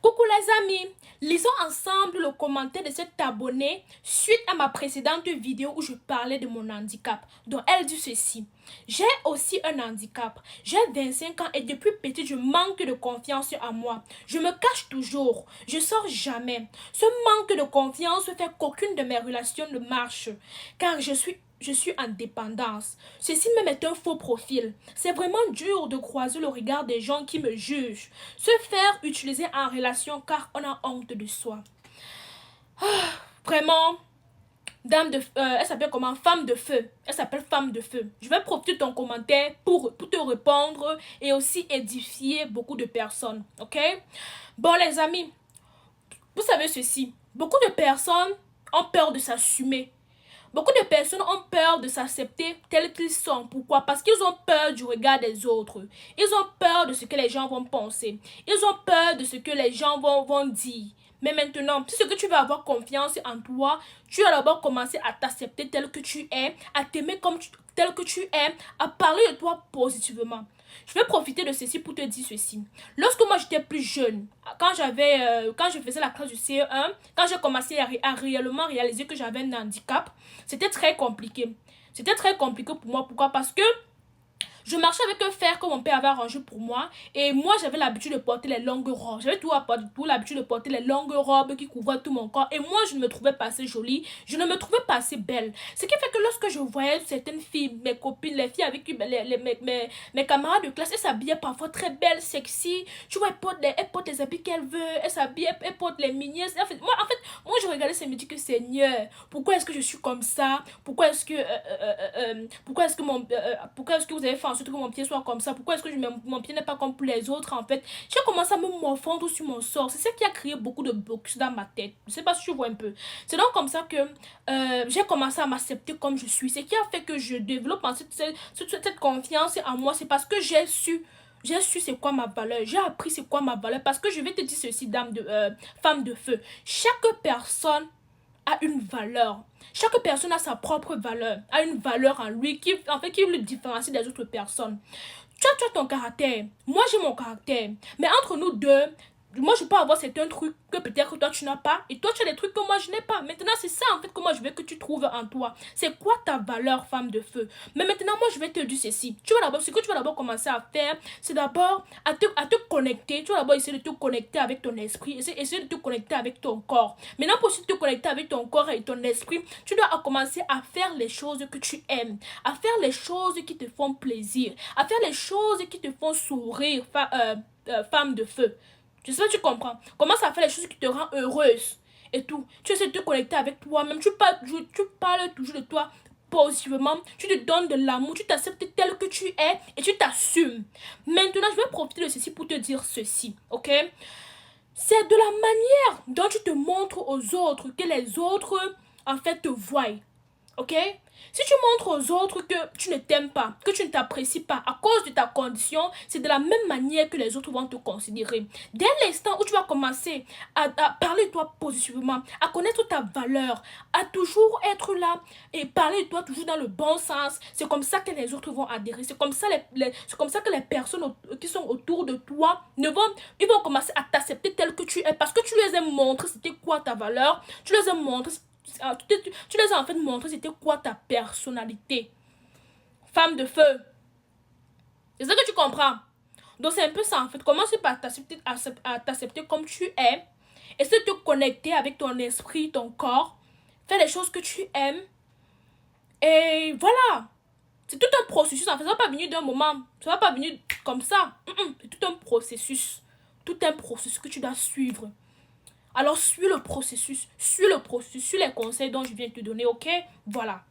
Coucou les amis, lisons ensemble le commentaire de cet abonné suite à ma précédente vidéo où je parlais de mon handicap. Donc elle dit ceci: j'ai aussi un handicap, j'ai 25 ans et depuis petit je manque de confiance en moi. Je me cache toujours, je sors jamais. Ce manque de confiance fait qu'aucune de mes relations ne marche car je suis en dépendance. Ceci même est un faux profil. C'est vraiment dur de croiser le regard des gens qui me jugent. Se faire utiliser en relation car on a honte de soi. Vraiment, elle s'appelle comment? Femme de feu. Elle s'appelle Femme de feu. Je vais profiter de ton commentaire pour te répondre et aussi édifier beaucoup de personnes. Ok? Bon les amis, vous savez ceci. Beaucoup de personnes ont peur de s'assumer. Beaucoup de personnes ont peur de s'accepter tels qu'ils sont. Pourquoi? Parce qu'ils ont peur du regard des autres. Ils ont peur de ce que les gens vont penser. Ils ont peur de ce que les gens vont dire. Mais maintenant, si ce que tu veux avoir confiance en toi, tu dois d'abord commencer à t'accepter tel que tu es, à t'aimer tel que tu es, à parler de toi positivement. Je vais profiter de ceci pour te dire ceci. Lorsque moi j'étais plus jeune, quand je faisais la classe du CE1, quand j'ai commencé à réellement réaliser que j'avais un handicap, c'était très compliqué. C'était très compliqué pour moi. Pourquoi? Parce que je marchais avec un fer que mon père avait arrangé pour moi. Et moi, j'avais l'habitude de porter les longues robes. J'avais tout l'habitude de porter les longues robes qui couvraient tout mon corps. Et moi, je ne me trouvais pas assez jolie. Je ne me trouvais pas assez belle. Ce qui fait que lorsque je voyais certaines filles, mes copines, les filles avec qui mes camarades de classe, elles s'habillaient parfois très belles, sexy. Tu vois, elles portent les habits qu'elles veulent. Elles s'habillent, elles portent les mini. Moi, je regardais ça et me dis que Seigneur, pourquoi est-ce que je suis comme ça? Pourquoi est-ce que vous avez fait en sorte que mon pied soit comme ça? Pourquoi est-ce que mon pied n'est pas comme pour les autres en fait? J'ai commencé à me morfondre sur mon sort. C'est ça qui a créé beaucoup de blocus dans ma tête. Je sais pas si tu vois un peu. C'est donc comme ça que j'ai commencé à m'accepter comme je suis. Ce qui a fait que je développe cette confiance en moi. C'est parce que j'ai su c'est quoi ma valeur. J'ai appris c'est quoi ma valeur. Parce que je vais te dire ceci, femme de feu. Chaque personne a une valeur. Chaque personne a sa propre valeur, a une valeur en lui qui le différencie des autres personnes. Tu as ton caractère, moi j'ai mon caractère, mais entre nous deux, moi je peux avoir certains trucs que peut-être toi tu n'as pas et toi tu as des trucs que moi je n'ai pas. Maintenant c'est ça en fait que moi je veux que tu trouves en toi. C'est quoi ta valeur, femme de feu? Mais maintenant moi je vais te dire ceci. Ce que tu vas d'abord commencer à faire, c'est d'abord à te connecter. Tu vas d'abord essayer de te connecter avec ton esprit, essayer de te connecter avec ton corps. Maintenant pour te connecter avec ton corps et ton esprit, tu dois commencer à faire les choses que tu aimes, à faire les choses qui te font plaisir, à faire les choses qui te font sourire, femme de feu. Je sais pas si tu comprends. Commence à faire les choses qui te rendent heureuse. Et tout. Tu essaies de te connecter avec toi-même. Tu parles toujours de toi positivement. Tu te donnes de l'amour. Tu t'acceptes tel que tu es. Et tu t'assumes. Maintenant, je vais profiter de ceci pour te dire ceci. Ok? C'est de la manière dont tu te montres aux autres que les autres, en fait, te voient. Ok? Si tu montres aux autres que tu ne t'aimes pas, que tu ne t'apprécies pas à cause de ta condition, c'est de la même manière que les autres vont te considérer. Dès l'instant où tu vas commencer à parler de toi positivement, à connaître ta valeur, à toujours être là et parler de toi toujours dans le bon sens, c'est comme ça que les autres vont adhérer. C'est comme ça, c'est comme ça que les personnes qui sont autour de toi ils vont commencer à t'accepter tel que tu es parce que tu les as montré c'était quoi ta valeur, tu les as montré tu les as en fait montré c'était quoi ta personnalité. Femme de feu. C'est ça que tu comprends. Donc c'est un peu ça en fait. Commence par t'accepter comme tu es. Essaie de te connecter avec ton esprit, ton corps. Fais les choses que tu aimes. Et voilà. C'est tout un processus en fait. Ça va pas venir d'un moment. Ça va pas venir comme ça. C'est tout un processus. Tout un processus que tu dois suivre. Alors, suis le processus, suis les conseils dont je viens de te donner, ok? Voilà.